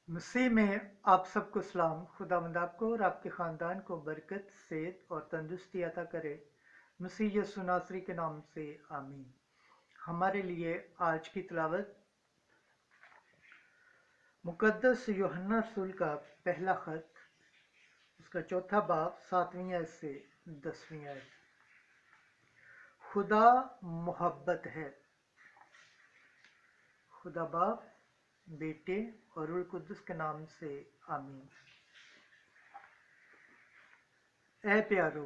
मसीह में आप सबको सलाम। खुदावंद आपको और आपके ख़ानदान को बरकत, सेहत और तंदुरुस्ती अता करे। मसीह यीशु नासरी के नाम से आमीन। हमारे लिए आज की तिलावत मुकद्दस यूहन्ना रसूल का पहला खत, उसका चौथा बाब 7वीं आयत से 10वीं आयत। खुदा मोहब्बत है। खुदा बाप, बेटे और रूह कुद्दुस के नाम से आमीन। ऐ प्यारो,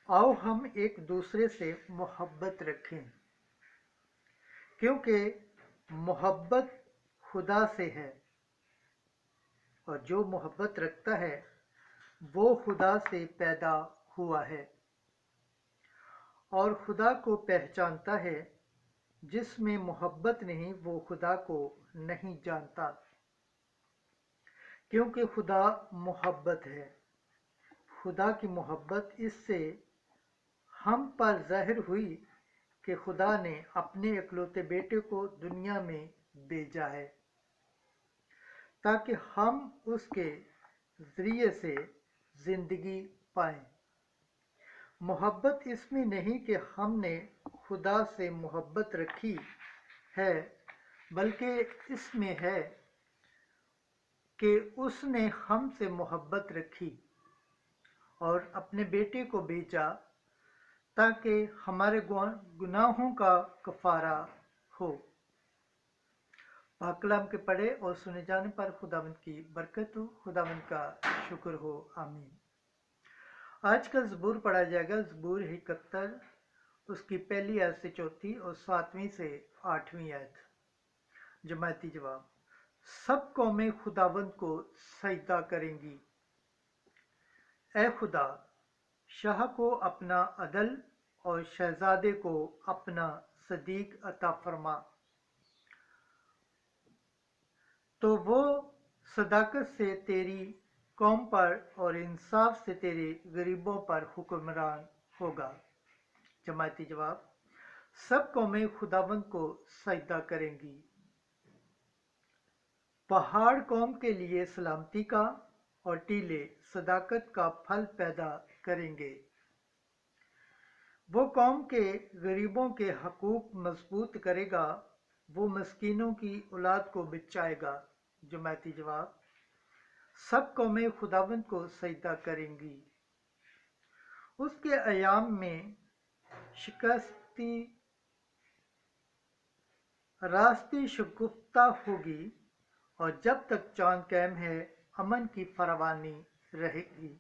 आओ हम एक दूसरे से मोहब्बत रखें, क्योंकि मोहब्बत खुदा से है, और जो मोहब्बत रखता है वो खुदा से पैदा हुआ है और खुदा को पहचानता है। जिसमें मोहब्बत नहीं वो खुदा को नहीं जानता, क्योंकि खुदा मोहब्बत है। खुदा की मोहब्बत इससे हम पर ज़ाहिर हुई कि खुदा ने अपने इकलौते बेटे को दुनिया में भेजा है, ताकि हम उसके ज़रिए से ज़िंदगी पाएं। मोहब्बत इसमें नहीं कि हमने खुदा से मोहब्बत रखी है, बल्कि इसमें है कि उसने हमसे मोहब्बत रखी और अपने बेटे को भेजा, ताकि हमारे गुनाहों का कफारा हो। पाक कलाम के पढ़े और सुने जाने पर खुदावंद की बरकत हो, खुदावंद का शुक्र हो। आमीन। आज का ज़बूर पढ़ा जाएगा, ज़बूर 71, उसकी पहली आयत से चौथी और 7वीं से 8वीं आयत। जमाती जवाब। सब कौमें खुदावंद को सजदा करेंगी। ए खुदा, शाह को अपना अदल और शहजादे को अपना सदीक अता फरमा, तो वो सदाकत से तेरी कौम पर और इंसाफ से तेरे गरीबों पर हुक्मरान होगा। जमाती जवाब। सब कौमें खुदावंद को सजदा करेंगी। पहाड़ कौम के लिए सलामती का और टीले सदाकत का फल पैदा करेंगे। वो कौम के गरीबों के हकूक मजबूत करेगा, वो मस्कीनों की औलाद को बचाएगा। जमाती जवाब। सब कौमें खुदावंद को सजदा करेंगी। उसके अयाम में शिकस्ती रास्ती शगुफ्ता होगी, और जब तक चांद कायम है अमन की फरावानी रहेगी।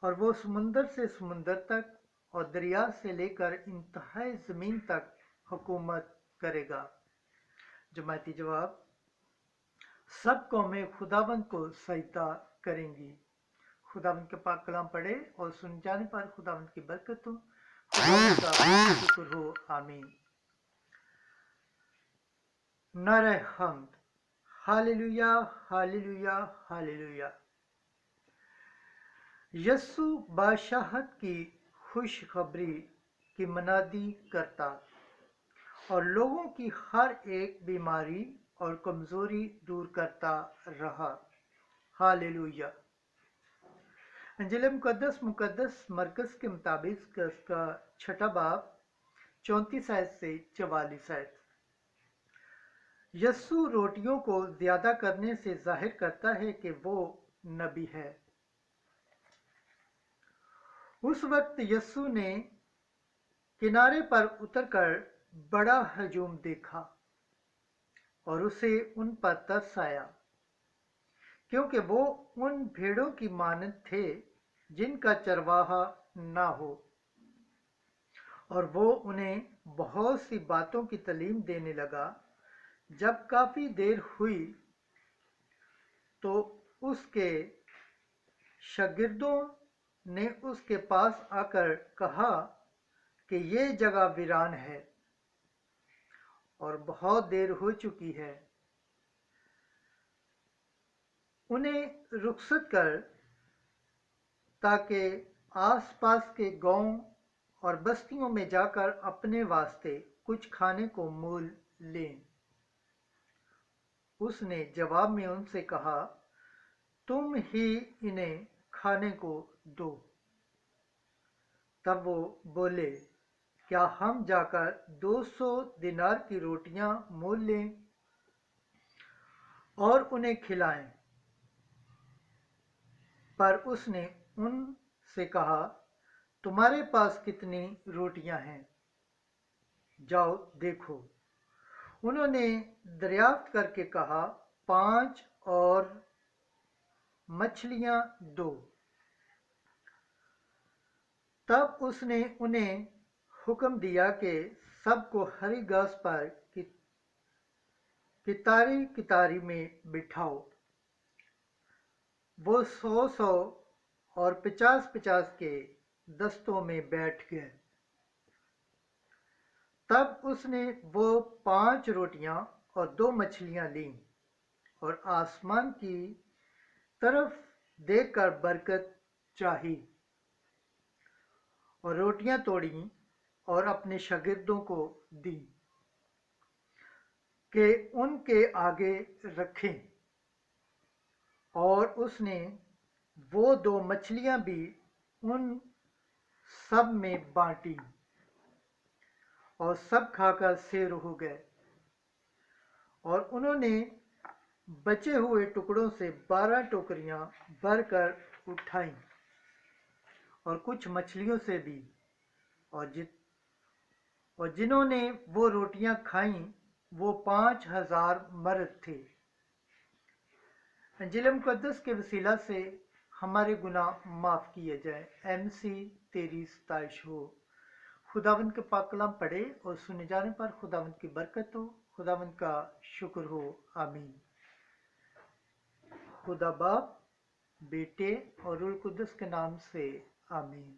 और वो समुंदर से समुंदर तक और दरिया से लेकर इंतहाई ज़मीन तक हुकूमत करेगा। जमाती जवाब। सब कौमें खुदावंद को सजदा करेंगी। खुदावंद के पाक कलाम पढ़े और सुन जाने पर खुदावंद की बरकत हो, खुदावंद का शुक्र हो। आमीन। नारे हम्द। Hallelujah, hallelujah, hallelujah. यस्सु बादशाहत की खुशखबरी की मनादी करता और लोगों की हर एक बीमारी और कमजोरी दूर करता रहा। हालेलुया। अंजिल मुकद्दस मरकज़ के मुताबिक इसका छठा बाब 34 आयत से 44 आयत। यस्सु रोटियों को ज्यादा करने से जाहिर करता है कि वो नबी है। उस वक्त यस्सु ने किनारे पर उतरकर बड़ा हजूम देखा और उसे उन पर तरस आया, क्योंकि वो उन भेड़ों की मानद थे जिनका चरवाहा ना हो, और वो उन्हें बहुत सी बातों की तालीम देने लगा। जब काफी देर हुई तो उसके शागिर्दों ने उसके पास आकर कहा कि ये जगह वीरान है और बहुत देर हो चुकी है, उन्हें रुखसत कर, ताकि आसपास के गांव और बस्तियों में जाकर अपने वास्ते कुछ खाने को मोल लें। उसने जवाब में उनसे कहा, तुम ही इन्हें खाने को दो। तब वो बोले, क्या हम जाकर 200 दिनार की रोटियां मोल लें और उन्हें खिलाएं? पर उसने उनसे कहा, तुम्हारे पास कितनी रोटियां हैं? जाओ देखो। उन्होंने दरियाफ्त करके कहा, 5 और मछलियां 2। तब उसने उन्हें हुक्म दिया कि सबको हरी घास पर कितारी कितारी में बिठाओ। वो 100-100 और 50-50 के दस्तों में बैठ गए। तब उसने वो 5 रोटियां और 2 मछलियां लीं और आसमान की तरफ देखकर बरकत चाही और रोटियां तोड़ी और अपने शागिर्दों को दी कि उनके आगे रखें। और उसने वो 2 मछलियां भी उन सब में बांटी और सब खाकर सैर हो गए। और उन्होंने बचे हुए टुकड़ों से 12 टोकरियां भरकर उठाईं और कुछ मछलियों से भी। और जिन्होंने वो रोटियां खाईं वो 5,000 मर्द थे। इंजील मुक़द्दस के वसीला से हमारे गुनाह माफ़ किए जाए। MC तेरी सताइश हो। खुदावंद के पाक कलाम पढ़े और सुने जाने पर खुदावंद की बरकत हो, खुदावंद का शुक्र हो। आमीन। खुदा बाप, बेटे और रूह कुद्दस के नाम से आमीन।